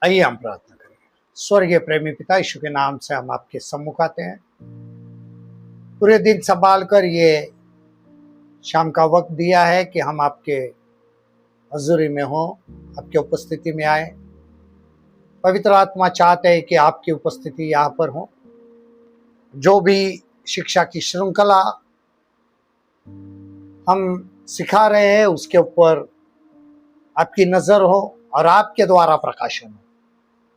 आइए हम प्रार्थना करें। स्वर्गीय प्रेमी पिता, यीशु के नाम से हम आपके सम्मुख आते हैं। पूरे दिन संभाल कर ये शाम का वक्त दिया है कि हम आपके हजूरी में हो, आपकी उपस्थिति में आए। पवित्र आत्मा चाहते हैं कि आपकी उपस्थिति यहाँ पर हो। जो भी शिक्षा की श्रृंखला हम सिखा रहे हैं उसके ऊपर आपकी नजर हो और आपके द्वारा प्रकाशन हो।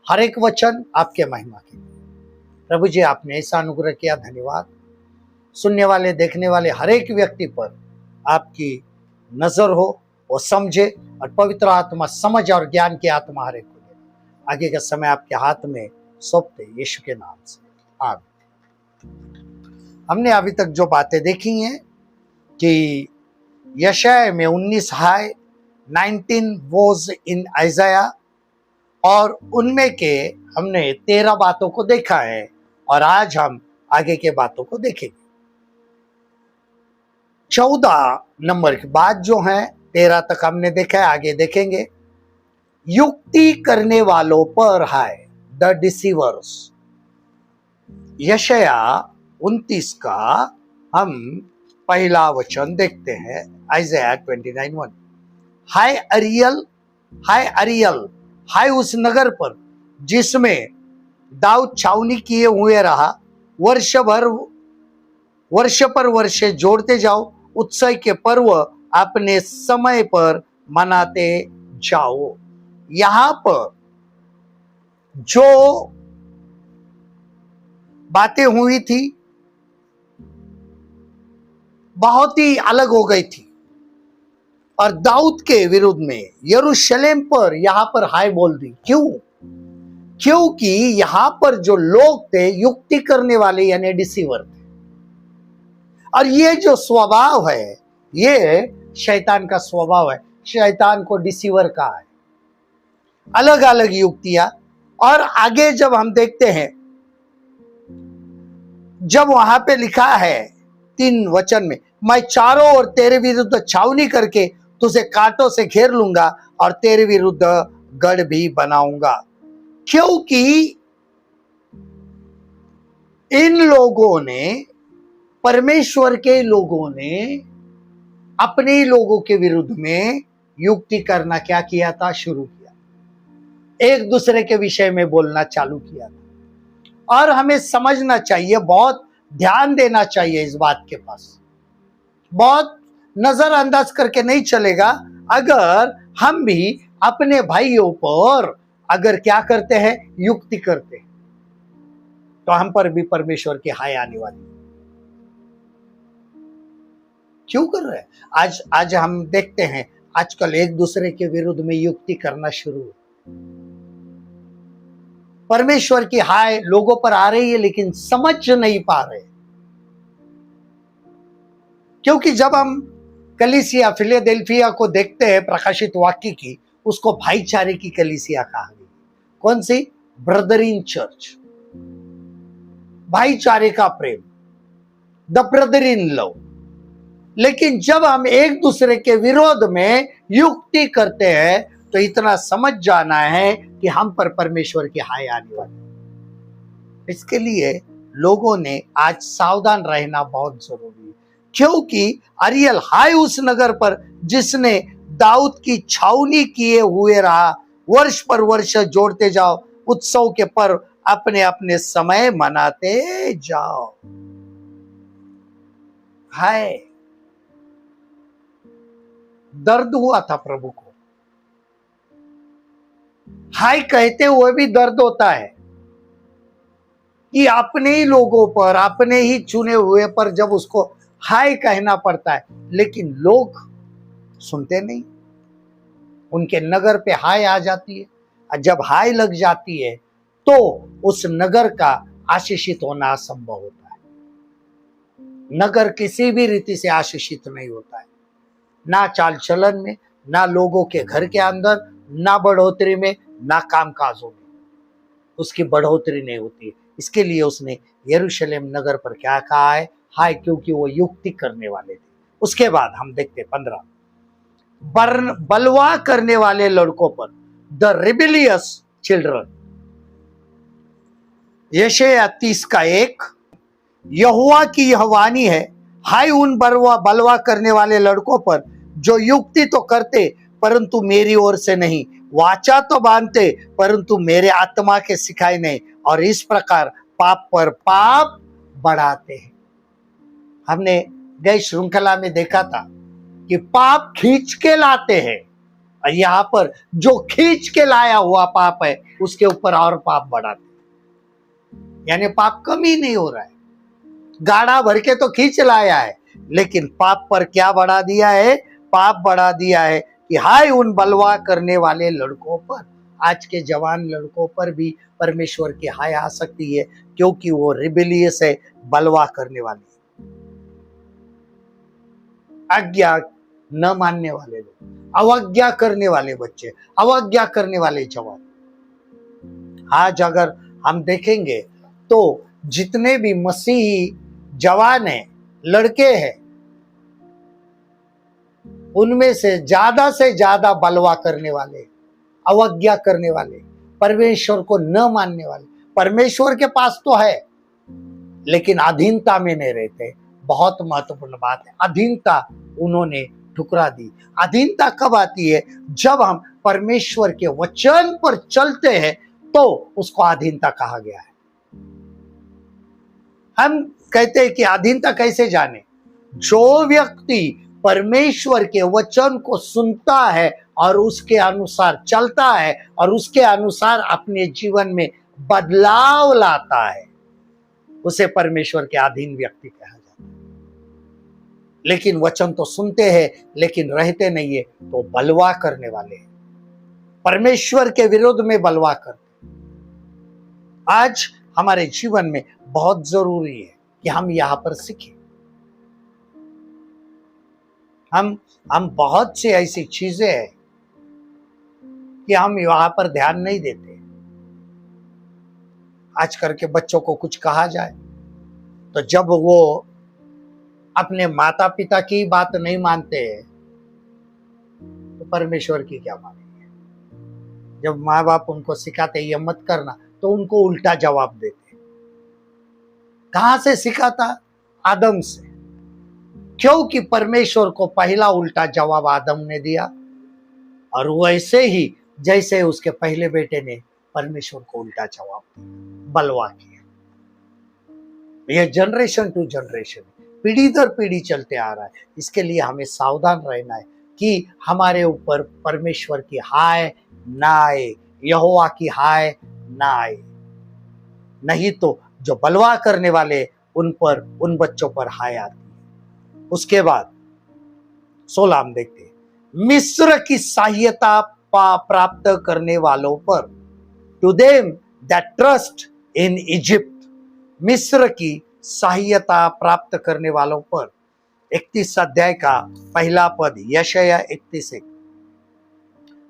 हर एक वचन आपके महिमा के लिए। प्रभु जी, आपने ऐसा अनुग्रह किया, धन्यवाद। सुनने वाले देखने वाले हर एक व्यक्ति पर आपकी नजर हो, वो समझे और पवित्र आत्मा समझ और ज्ञान की आत्मा हर एक को दे। आगे का समय आपके हाथ में सौंपते यीशु के नाम से, आमीन। हमने अभी तक जो बातें देखी हैं कि यशायाह में 19 हाय, 19 वोज इन आइजाया, और उनमें के हमने 13 बातों को देखा है और आज हम आगे के बातों को देखेंगे। 14 नंबर की बात जो है, 13 तक हमने देखा है, आगे देखेंगे। युक्ति करने वालों पर हाय, द डिसीवर्स। यशायाह 29 का हम पहला वचन देखते हैं, आइजाया 29:1। हाय अरियल, हाय अरियल, हाय उस नगर पर जिसमें दाऊद छावनी किए हुए रहा। वर्ष पर वर्ष जोड़ते जाओ, उत्सव के पर्व अपने समय पर मनाते जाओ। यहां पर जो बातें हुई थी बहुत ही अलग हो गई थी और दाऊद के विरुद्ध में यरूशलेम पर यहां पर हाय बोल दी। क्यों? क्योंकि यहां पर जो लोग थे युक्ति करने वाले यानी डिसीवर थे, और ये जो स्वभाव है ये शैतान का स्वभाव है। शैतान को डिसीवर कहा है, अलग अलग युक्तियां। और आगे जब हम देखते हैं, जब वहां पे लिखा है 3 वचन में, मैं चारों ओर तेरे विरुद्ध छावनी करके तुझे कांटों से घेर लूंगा और तेरे विरुद्ध गढ़ भी बनाऊंगा। क्योंकि इन लोगों ने, परमेश्वर के लोगों ने अपने लोगों के विरुद्ध में युक्ति करना क्या किया था? शुरू किया, एक दूसरे के विषय में बोलना चालू किया था। और हमें समझना चाहिए, बहुत ध्यान देना चाहिए इस बात के पास, बहुत नजरअंदाज करके नहीं चलेगा। अगर हम भी अपने भाइयों पर अगर क्या करते हैं? युक्ति करते हैं, तो हम पर भी परमेश्वर की हाय आने वाली। क्यों कर रहे हैं? आज हम देखते हैं आजकल एक दूसरे के विरुद्ध में युक्ति करना शुरू। परमेश्वर की हाय लोगों पर आ रही है लेकिन समझ नहीं पा रहे। क्योंकि जब हम कलीसिया फिलाडेल्फिया को देखते हैं प्रकाशित वाक्य की, उसको भाईचारे की कलीसिया कहा गया। कौन सी? ब्रदर इन चर्च, भाईचारे का प्रेम, द ब्रदर इन लव। लेकिन जब हम एक दूसरे के विरोध में युक्ति करते हैं तो इतना समझ जाना है कि हम पर परमेश्वर की हाय आने वाली। इसके लिए लोगों ने आज सावधान रहना बहुत जरूरी है। क्योंकि अरियल हाय उस नगर पर जिसने दाऊद की छावनी किए हुए रहा। वर्ष पर वर्ष जोड़ते जाओ, उत्सव के पर्व अपने अपने समय मनाते जाओ। हाय, दर्द हुआ था प्रभु को। हाय कहते हुए भी दर्द होता है कि अपने ही लोगों पर, अपने ही चुने हुए पर जब उसको हाय कहना पड़ता है, लेकिन लोग सुनते नहीं। उनके नगर पे हाय आ जाती है, और जब हाय लग जाती है तो उस नगर का आशीषित होना असंभव होता है। नगर किसी भी रीति से आशीषित नहीं होता है, ना चाल चलन में, ना लोगों के घर के अंदर, ना बढ़ोतरी में, ना कामकाजों में उसकी बढ़ोतरी नहीं होती है। इसके लिए उसने यरूशलेम नगर पर क्या कहा है? हाय, क्योंकि वो युक्ति करने वाले थे। उसके बाद हम देखते 15, बलवा करने वाले लड़कों पर, द रिबिलियस children. यशायाह 30:1, यहोवा की यह वाणी है, हाय उन बलवा करने वाले लड़कों पर जो युक्ति तो करते परंतु मेरी ओर से नहीं, वाचा तो बांधते परंतु मेरे आत्मा के सिखाए नहीं, और इस प्रकार पाप पर पाप बढ़ाते हैं। हमने गई श्रृंखला में देखा था कि पाप खींच के लाते हैं, और यहां पर जो खींच के लाया हुआ पाप है उसके ऊपर और पाप बढ़ाते हैं। यानी पाप कम ही नहीं हो रहा है, गाड़ा भर के तो खींच लाया है, लेकिन पाप पर क्या बढ़ा दिया है? पाप बढ़ा दिया है कि हाय उन बलवा करने वाले लड़कों पर। आज के जवान लड़कों पर भी परमेश्वर की हाय आ सकती है, क्योंकि वो रिबेलियस है, बलवा करने वाले, आज्ञा न मानने वाले लोग, अवज्ञा करने वाले बच्चे, अवज्ञा करने वाले जवान। आज अगर हम देखेंगे तो जितने भी मसीही जवान हैं, लड़के हैं, उनमें से ज्यादा बलवा करने वाले, अवज्ञा करने वाले, परमेश्वर को न मानने वाले। परमेश्वर के पास तो है लेकिन अधीनता में नहीं रहते। बहुत महत्वपूर्ण बात है, अधीनता उन्होंने ठुकरा दी। अधीनता कब आती है? जब हम परमेश्वर के वचन पर चलते हैं तो उसको अधीनता कहा गया है। हम कहते हैं कि अधीनता कैसे जाने? जो व्यक्ति परमेश्वर के वचन को सुनता है और उसके अनुसार चलता है और उसके अनुसार अपने जीवन में बदलाव लाता है, उसे परमेश्वर के अधीन व्यक्ति कहा जाता है। लेकिन वचन तो सुनते हैं लेकिन रहते नहीं है, तो बलवा करने वाले हैं, परमेश्वर के विरोध में बलवा करते। आज हमारे जीवन में बहुत जरूरी है कि हम यहां पर सीखें। हम बहुत सी ऐसी चीजें हैं कि हम वहां पर ध्यान नहीं देते। आज करके बच्चों को कुछ कहा जाए तो जब वो अपने माता पिता की बात नहीं मानते हैं तो परमेश्वर की क्या मानेंगे? जब माँ बाप उनको सिखाते ये मत करना तो उनको उल्टा जवाब देते। कहां से सीखा था? आदम से, क्योंकि परमेश्वर को पहला उल्टा जवाब आदम ने दिया, और वैसे ही जैसे उसके पहले बेटे ने परमेश्वर को उल्टा जवाब दिया, बलवा किया। यह जनरेशन टू जनरेशन, पीढ़ी दर पीढ़ी चलते आ रहा है। इसके लिए हमें सावधान रहना है कि हमारे ऊपर परमेश्वर की हाय ना आए, यहोवा की हाय ना आए, नहीं तो जो बलवा करने वाले उन बच्चों पर हाय आती है। उसके बाद 16 हम देखते हैं, मिस्र की सहायता प्राप्त करने वालों पर, to them that trust in Egypt, मिस्र की सहायता प्राप्त करने वालों पर। 31 अध्याय का पहला पद, यशायाह 31:1,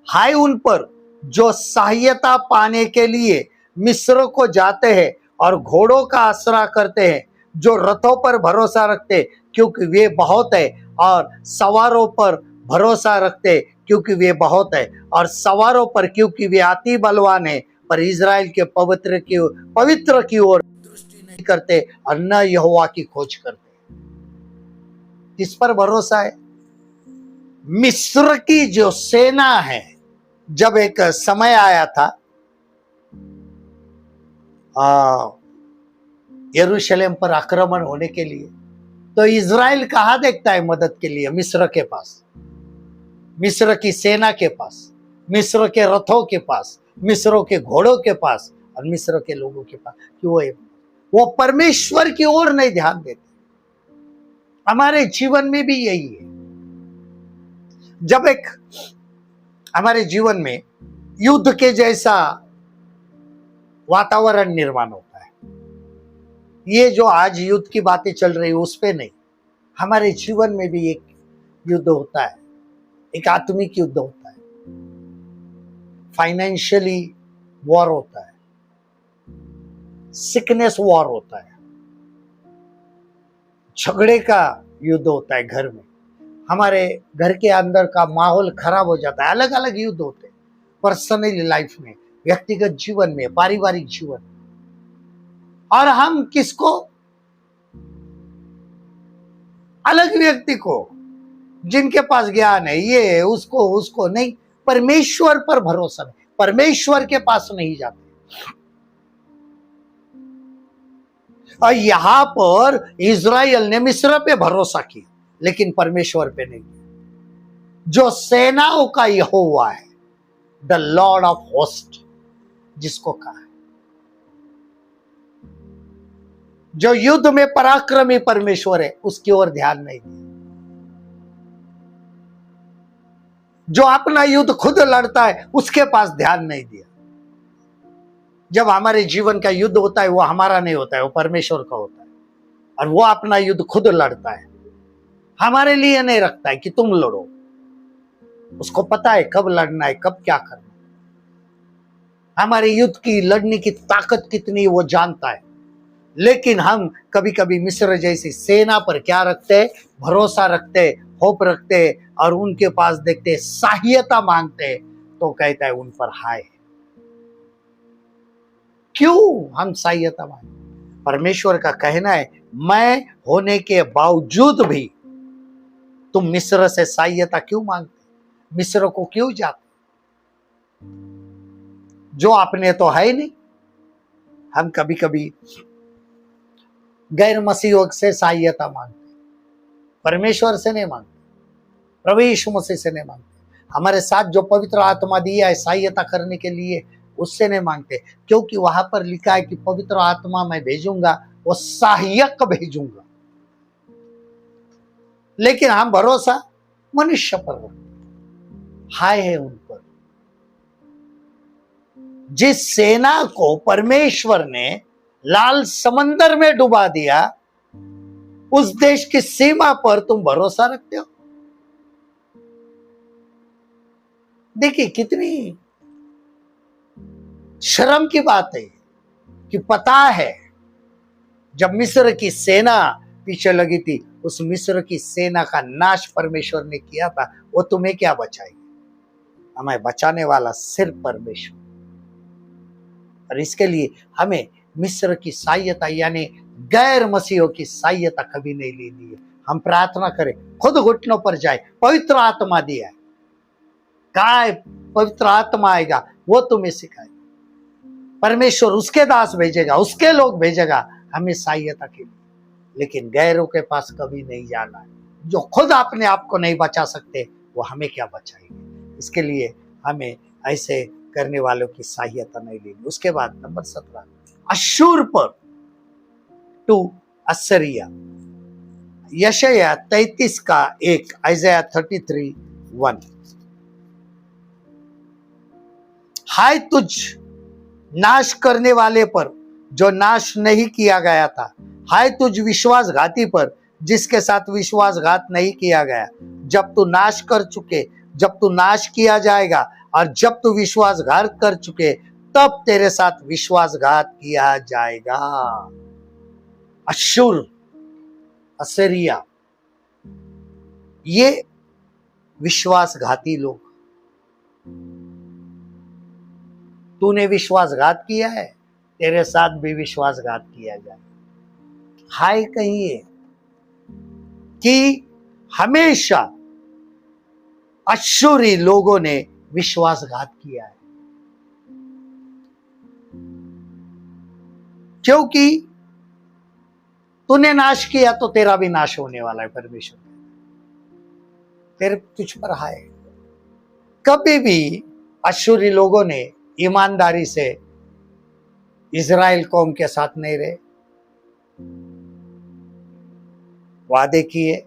हाय उन पर जो सहायता पाने के लिए मिस्र को जाते हैं और घोड़ों का आसरा करते हैं, जो रथों पर भरोसा रखते क्योंकि वे बहुत है, और सवारों पर भरोसा रखते क्योंकि वे बहुत है, और सवारों पर क्योंकि वे अति बलवान है, पर इजराइल के पवित्र की ओर दृष्टि नहीं करते और न यहोवा की खोज करते। किस पर भरोसा है? मिस्र की जो सेना है, जब एक समय आया था यरूशलेम पर आक्रमण होने के लिए, तो इजराइल कहां देखता है मदद के लिए? मिस्र के पास, मिस्र की सेना के पास, मिस्र के रथों के पास, मिस्र के घोड़ों के पास और मिस्र के लोगों के पास। कि वो परमेश्वर की ओर नहीं ध्यान देते। हमारे जीवन में भी यही है। जब एक हमारे जीवन में युद्ध के जैसा वातावरण निर्माण होता है, ये जो आज युद्ध की बातें चल रही है उस पे नहीं, हमारे जीवन में भी एक युद्ध होता है, एक आत्मिक युद्ध होता है, फाइनेंशियली वॉर होता है, सिकनेस वॉर होता है, झगड़े का युद्ध होता है, घर में हमारे घर के अंदर का माहौल खराब हो जाता है। अलग अलग युद्ध होते हैं पर्सनली लाइफ में, व्यक्तिगत जीवन में, पारिवारिक जीवन में। और हम किसको? अलग व्यक्ति को, जिनके पास ज्ञान है, ये उसको उसको नहीं, परमेश्वर पर भरोसा नहीं, परमेश्वर के पास नहीं जाते। और यहां पर इज़राइल ने मिस्र पे भरोसा किया लेकिन परमेश्वर पे नहीं किया। जो सेनाओं का यहोवा है, द लॉर्ड ऑफ होस्ट जिसको कहा है, जो युद्ध में पराक्रमी परमेश्वर है, उसकी ओर ध्यान नहीं दिया। जो अपना युद्ध खुद लड़ता है, उसके पास ध्यान नहीं दिया। जब हमारे जीवन का युद्ध होता है, वो हमारा नहीं होता है, वो परमेश्वर का होता है। और वो अपना युद्ध खुद लड़ता है, हमारे लिए नहीं रखता है कि तुम लड़ो। उसको पता है कब लड़ना है, कब क्या करना है। हमारे युद्ध की लड़ने की ताकत कितनी वो जानता है। लेकिन हम कभी कभी मिस्र जैसी सेना पर क्या रखते हैं? भरोसा रखते, होप रखते, और उनके पास देखते सहायता मांगते, तो कहता है उन पर हाय। क्यों हम सहायता मांगते? परमेश्वर का कहना है, मैं होने के बावजूद भी तुम मिस्र से सहायता क्यों मांगते? मिस्र को क्यों जाते? जो अपने तो है नहीं। हम कभी कभी गैर मसीहों से सहायता मांगते, परमेश्वर से नहीं मांगते, प्रभु यीशु मसीह से नहीं मांगते। हमारे साथ जो पवित्र आत्मा दिया है सहायता करने के लिए, उससे नहीं मांगते, क्योंकि वहां पर लिखा है कि पवित्र आत्मा मैं भेजूंगा, वो सहायक भेजूंगा। लेकिन हम भरोसा मनुष्य पर रखते, हाय है उन पर। जिस सेना को परमेश्वर ने लाल समंदर में डुबा दिया, उस देश की सीमा पर तुम भरोसा रखते हो? देखिए कितनी शर्म की बात है कि पता है जब मिस्र की सेना पीछे लगी थी, उस मिस्र की सेना का नाश परमेश्वर ने किया था। वो तुम्हें क्या बचाएगी? हमें बचाने वाला सिर्फ परमेश्वर। और इसके लिए हमें मिस्र की सहायता यानी गैर मसीहों की सहायता कभी नहीं लेनी है। हम प्रार्थना करें, खुद घुटनों पर जाए, पवित्र आत्मा दिया है, काय पवित्र आत्मा आएगा, वो तुम्हें सिखाएगा। परमेश्वर उसके दास भेजेगा, उसके लोग भेजेगा हमें सहायता के लिए। लेकिन गैरों के पास कभी नहीं जाना है। जो खुद अपने आप को नहीं बचा सकते, वो हमें क्या बचाएंगे? इसके लिए हमें ऐसे करने वालों की सहायता नहीं लेनी। उसके बाद नंबर 17, अश्शूर पर टू अस्सरिया, यशायाह 33 का 1, आइज़ायाह 33:1। हाय तुझ नाश करने वाले पर जो नाश नहीं किया गया था, हाय तुझ विश्वासघाती पर जिसके साथ विश्वासघात नहीं किया गया। जब तू नाश कर चुके, जब तू नाश किया जाएगा, और जब तू विश्वासघात कर चुके, तब तेरे साथ विश्वासघात किया जाएगा। अश्शूर, अस्सरिया, ये विश्वासघाती लोग। तूने विश्वासघात किया है, तेरे साथ भी विश्वासघात किया जाए। हाय कहिए कि हमेशा अश्शूरी लोगों ने विश्वासघात किया है, क्योंकि तूने नाश किया तो तेरा भी नाश होने वाला है। परमेश्वर तेरे तुझ पर हाय। कभी भी अश्शूरी लोगों ने ईमानदारी से इज़राइल कौम के साथ नहीं रहे। वादे किए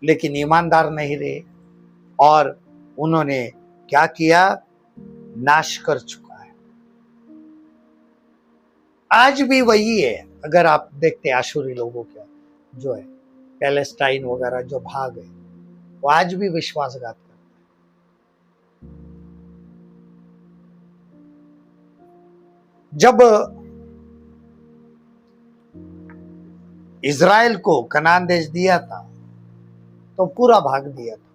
लेकिन ईमानदार नहीं रहे, और उन्होंने क्या किया? नाश कर चुका है। आज भी वही है। अगर आप देखते हैं अश्शूरी लोगों के जो है पैलेस्टाइन वगैरह जो भाग है, वो आज भी विश्वासघात करते हैं। जब इज़राइल को कनान देश दिया था तो पूरा भाग दिया था,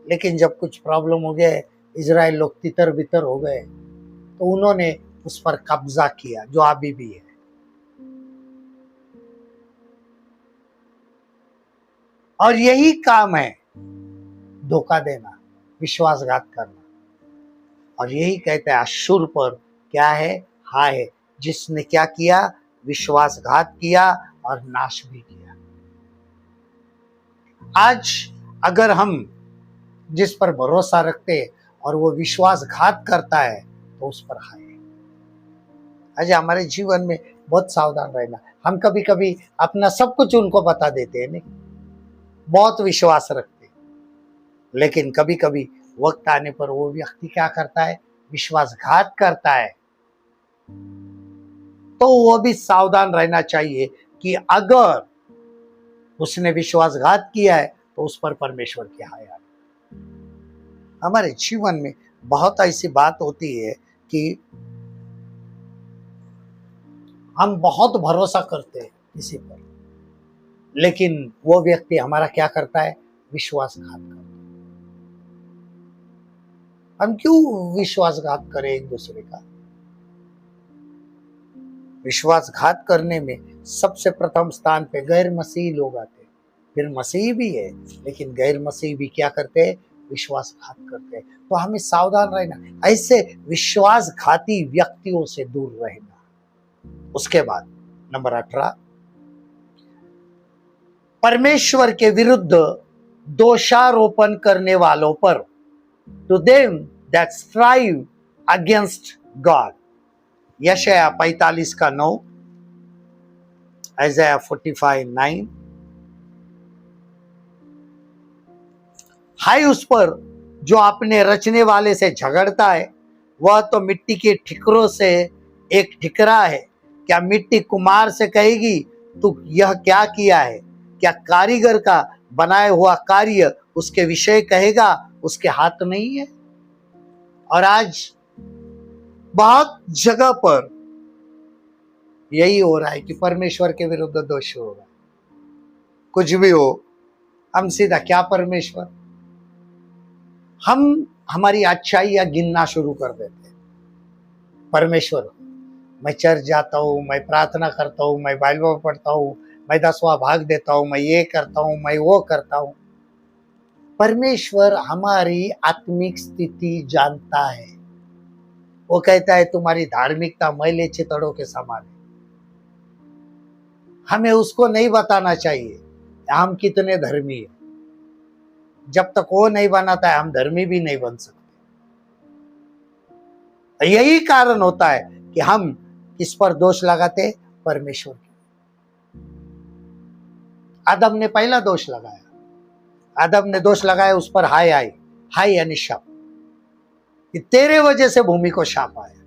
लेकिन जब कुछ प्रॉब्लम हो गया, इजराइल लोग तितर बितर हो गए, तो उन्होंने उस पर कब्जा किया, जो अभी भी है। और यही काम है, धोखा देना, विश्वासघात करना। और यही कहते हैं अश्शूर पर क्या है, हाय है, जिसने क्या किया, विश्वासघात किया और नाश भी किया। आज अगर हम जिस पर भरोसा रखते और वो विश्वासघात करता है, तो उस पर हाय है। आज हमारे जीवन में बहुत सावधान रहना। हम कभी कभी अपना सब कुछ उनको बता देते हैं, नहीं, बहुत विश्वास रखते, लेकिन कभी कभी वक्त आने पर वो व्यक्ति क्या करता है, विश्वासघात करता है। तो वो भी सावधान रहना चाहिए कि अगर उसने विश्वासघात किया है तो उस पर परमेश्वर की हाय है। हमारे जीवन में बहुत ऐसी बात होती है कि हम बहुत भरोसा करते हैं किसी पर, लेकिन वो व्यक्ति हमारा क्या करता है, विश्वासघात करता है। हम क्यों विश्वासघात करें एक दूसरे का? विश्वासघात करने में सबसे प्रथम स्थान पे गैर मसीही लोग आते हैं, फिर मसीही भी है, लेकिन गैर मसीही भी क्या करते हैं, विश्वासघात करते हैं। तो हमें सावधान रहना, ऐसे विश्वासघाती व्यक्तियों से दूर रहना। उसके बाद नंबर 18, परमेश्वर के विरुद्ध दोषारोपण करने वालों पर, to them that strive against God. यशाया 45:9, Isaiah 45:9। हाय उस पर जो अपने रचने वाले से झगड़ता है, वह तो मिट्टी के ठिकरों से एक ठिकरा है। क्या मिट्टी कुम्हार से कहेगी तू यह क्या किया है? क्या कारीगर का बनाया हुआ कार्य उसके विषय कहेगा उसके हाथ नहीं है? और आज बहुत जगह पर यही हो रहा है कि परमेश्वर के विरुद्ध दोष हो रहा है। कुछ भी हो, हम सीधा क्या परमेश्वर, हम हमारी अच्छाइयां गिनना शुरू कर देते हैं। परमेश्वर, मैं चर्च जाता हूँ, मैं प्रार्थना करता हूँ, मैं बाइबल पढ़ता हूँ, मैं 10वां भाग देता हूँ, मैं ये करता हूँ, मैं वो करता हूँ। परमेश्वर हमारी आत्मिक स्थिति जानता है। वो कहता है तुम्हारी धार्मिकता मैले चितड़ों के समान है। हमें उसको नहीं बताना चाहिए हम कितने धर्मी हैं। जब तक वो नहीं बनाता है, हम धर्मी भी नहीं बन सकते। यही कारण होता है कि हम किस पर दोष लगाते, परमेश्वर के। आदम ने पहला दोष लगाया, आदम ने दोष लगाया, उस पर हाय आई, हाय यानी शाप, कि तेरे वजह से भूमि को शाप आया।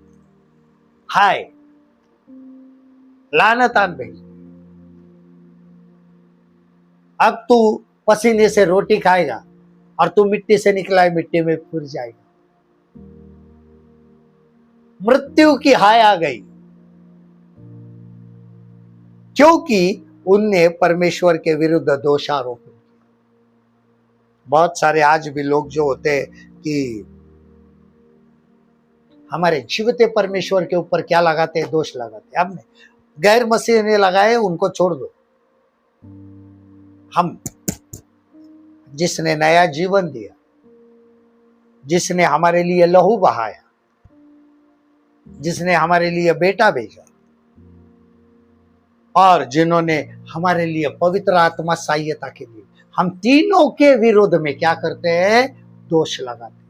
हाय, लानत आन भेज, अब तू पसीने से रोटी खाएगा और तू मिट्टी से निकला है, मिट्टी में फिर जाएगा। मृत्यु की हाय आ गई, क्योंकि उनने परमेश्वर के विरुद्ध दोषारोपण किया। बहुत सारे आज भी लोग जो होते हैं कि हमारे जीवते परमेश्वर के ऊपर क्या लगाते हैं, दोष लगाते हैं। हमने गैर मसीह ने लगाए, उनको छोड़ दो। हम जिसने नया जीवन दिया, जिसने हमारे लिए लहू बहाया, जिसने हमारे लिए बेटा भेजा, और जिन्होंने हमारे लिए पवित्र आत्मा सहायता के लिए, हम तीनों के विरोध में क्या करते हैं, दोष लगाते हैं।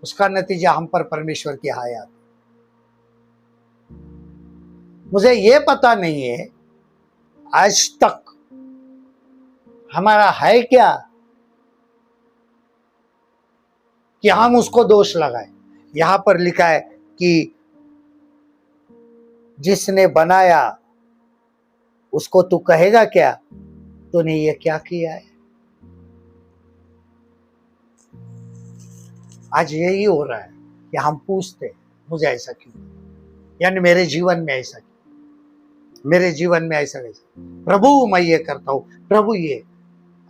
उसका नतीजा हम पर परमेश्वर की हाय आती। मुझे ये पता नहीं है आज तक हमारा है क्या कि हम उसको दोष लगाए। यहां पर लिखा है कि जिसने बनाया उसको तू कहेगा क्या, तूने ये क्या किया है। आज यही हो रहा है कि हम पूछते हैं मुझे ऐसा क्यों, यानी मेरे जीवन में ऐसा क्यों, मेरे जीवन में ऐसा कैसा। प्रभु मैं ये करता हूं, प्रभु ये,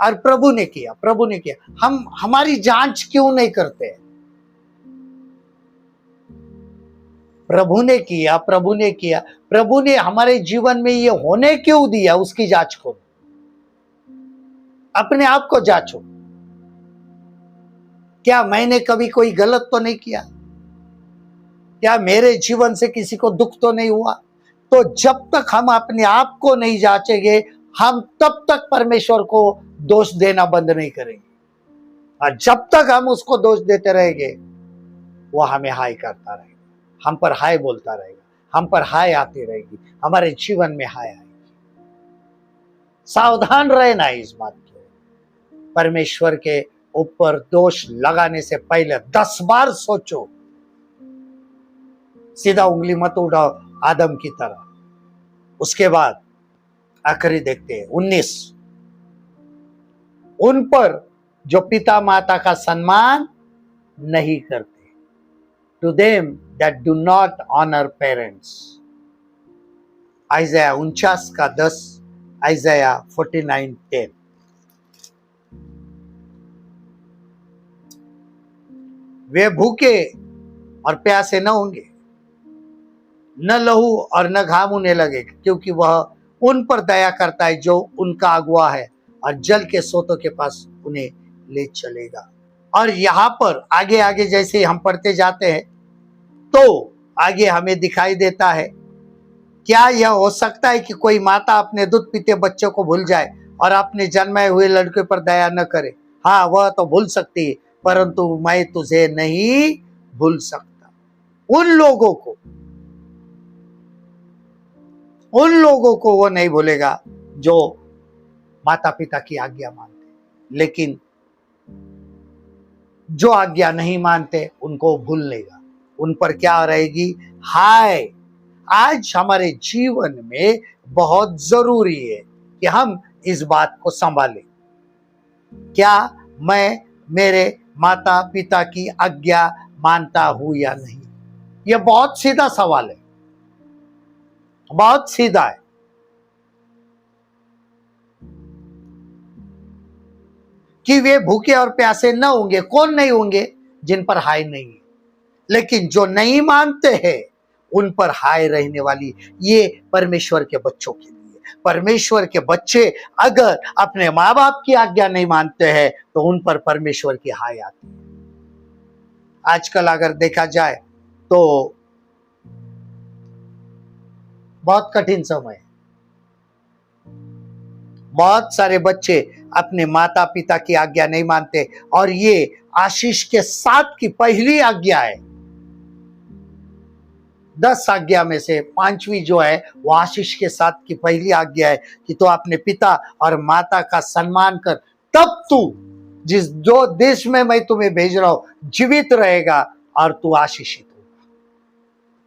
और प्रभु ने किया, प्रभु ने किया। हम हमारी जांच क्यों नहीं करते? प्रभु ने किया, प्रभु ने किया, प्रभु ने हमारे जीवन में ये होने क्यों दिया, उसकी जांच करो। अपने आप को जांचो, क्या मैंने कभी कोई गलत तो नहीं किया? क्या मेरे जीवन से किसी को दुख तो नहीं हुआ? तो जब तक हम अपने आप को नहीं जांचेंगे, हम तब तक परमेश्वर को दोष देना बंद नहीं करेंगे। और जब तक हम उसको दोष देते रहेंगे, वो हमें हाय करता रहेगा, हम पर हाय बोलता रहेगा, हम पर हाय आती रहेगी, हमारे जीवन में हाय आएगी। सावधान रहना है इस बात के। परमेश्वर के ऊपर दोष लगाने से पहले 10 बार सोचो। सीधा उंगली मत उठाओ आदम की तरह। उसके बाद आखिरी देखते हैं 19, उन पर जो पिता माता का सम्मान नहीं करते, to them that do not honor parents। आइज़ाया 49 का 10, आइज़ाया 49:10। वे भूखे और प्यासे न होंगे, न लहू और न घाम उन्हें लगेगा, क्योंकि वह उन पर दया करता है जो उनका अगुआ है, और जल के सोतों के पास उन्हें ले चलेगा। और यहाँ पर आगे आगे जैसे हम पढ़ते जाते हैं तो आगे हमें दिखाई देता है, क्या यह हो सकता है कि कोई माता अपने दूध पीते बच्चों को भूल जाए और अपने जन्मे हुए लड़के पर दया न करे? हाँ, वह तो भूल सकती है, परंतु मैं तुझे नहीं भूल सकता। उन लोगों को वो नहीं भूलेगा जो माता पिता की आज्ञा मानते, लेकिन जो आज्ञा नहीं मानते उनको भूल लेगा। उन पर क्या रहेगी? हाय। आज हमारे जीवन में बहुत जरूरी है कि हम इस बात को संभालें। क्या मैं मेरे माता पिता की आज्ञा मानता हूं या नहीं? यह बहुत सीधा सवाल है, बहुत सीधा है। कि वे भूखे और प्यासे न होंगे। कौन नहीं होंगे? जिन पर हाय नहीं है। लेकिन जो नहीं मानते हैं उन पर हाय रहने वाली, ये परमेश्वर के बच्चों के लिए। परमेश्वर के बच्चे अगर अपने माँ बाप की आज्ञा नहीं मानते हैं तो उन पर परमेश्वर की हाय आती है। आजकल अगर देखा जाए तो बहुत कठिन समय है। बहुत सारे बच्चे अपने माता पिता की आज्ञा नहीं मानते, और ये आशीष के साथ की पहली आज्ञा है। 10 आज्ञा में से 5वीं जो है वो आशीष के साथ की पहली आज्ञा है कि तो अपने पिता और माता का सम्मान कर, तब तू जो देश में मैं तुम्हें भेज रहा हूं जीवित रहेगा और तू आशीषित होगा,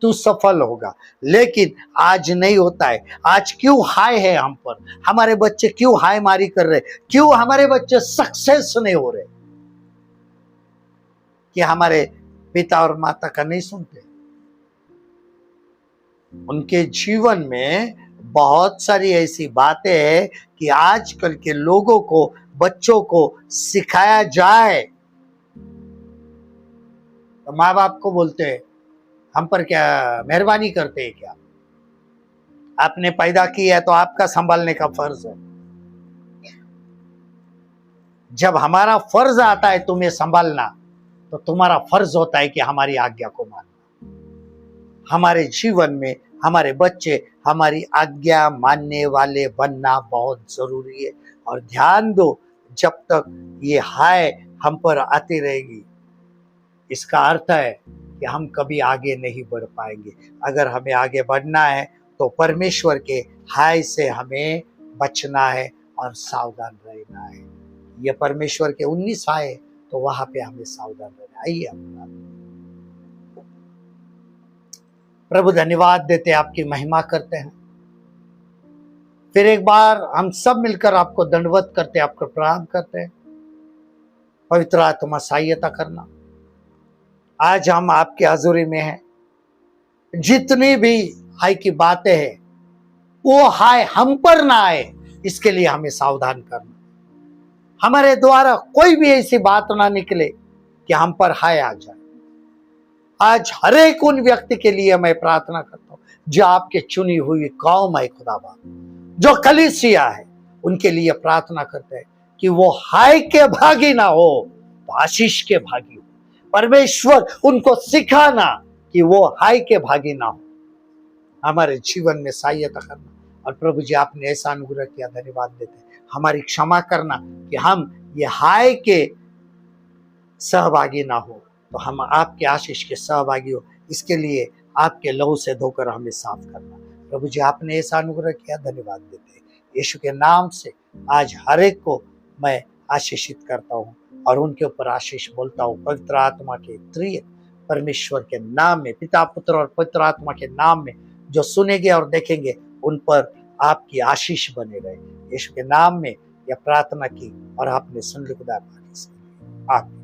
तू सफल होगा। लेकिन आज नहीं होता है। आज क्यों हाय है हम पर? हमारे बच्चे क्यों हाय मारी कर रहे? क्यों हमारे बच्चे सक्सेस नहीं हो रहे? कि हमारे पिता और माता का नहीं सुनते। उनके जीवन में बहुत सारी ऐसी बातें हैं कि आजकल के लोगों को, बच्चों को सिखाया जाए तो माँ बाप को बोलते हैं हम पर क्या मेहरबानी करते हैं क्या? आपने पैदा किया है तो आपका संभालने का फर्ज है। जब हमारा फर्ज आता है तुम्हें संभालना, तो तुम्हारा फर्ज होता है कि हमारी आज्ञा को मानना। हमारे जीवन में हमारे बच्चे हमारी आज्ञा मानने वाले बनना बहुत जरूरी है। और ध्यान दो, जब तक ये हाय हम पर आती रहेगी, इसका अर्थ है कि हम कभी आगे नहीं बढ़ पाएंगे। अगर हमें आगे बढ़ना है तो परमेश्वर के हाय से हमें बचना है और सावधान रहना है। ये परमेश्वर के 19 हाय, तो वहां पे हमें सावधान रहना। आइए प्रभु धन्यवाद देते, आपकी महिमा करते हैं। फिर एक बार हम सब मिलकर आपको दंडवत करते, आपको प्रणाम करते हैं। पवित्र आत्मा सहायता करना। आज हम आपकी हजूरी में हैं। जितनी भी हाय की बातें हैं वो हाय हम पर ना आए, इसके लिए हमें सावधान करना। हमारे द्वारा कोई भी ऐसी बात ना निकले कि हम पर हाय आ जाए। आज हर एक उन व्यक्ति के लिए मैं प्रार्थना करता हूं जो आपके चुनी हुई कौम है खुदाबा, जो कलीसिया है, उनके लिए प्रार्थना करते हैं कि वो हाय के भागी ना हो तो आशीष के भागी हो। परमेश्वर उनको सिखाना कि वो हाय के भागी ना हो, हमारे जीवन में सहायता करना। और प्रभु जी आपने ऐसा अनुग्रह किया, धन्यवाद देते हैं। हमारी क्षमा करना कि हम ये हाय के सहभागी ना हो तो हम आपके आशीष के सहभागी हो, इसके लिए आपके लहू से धोकर हमें साफ करना। प्रभु जी आपने ऐसा अनुग्रह किया, धन्यवाद देते हैं। यीशु के नाम से आज हर एक को मैं आशीषित करता हूँ और उनके ऊपर आशीष बोलता हूँ पवित्र आत्मा के त्रिय परमेश्वर के नाम में, पिता पुत्र और पवित्र आत्मा के नाम में। जो सुनेंगे और देखेंगे उन पर आपकी आशीष बने रहे। यीशु के नाम में यह प्रार्थना की और आपने सुन ली खुदा। आमीन।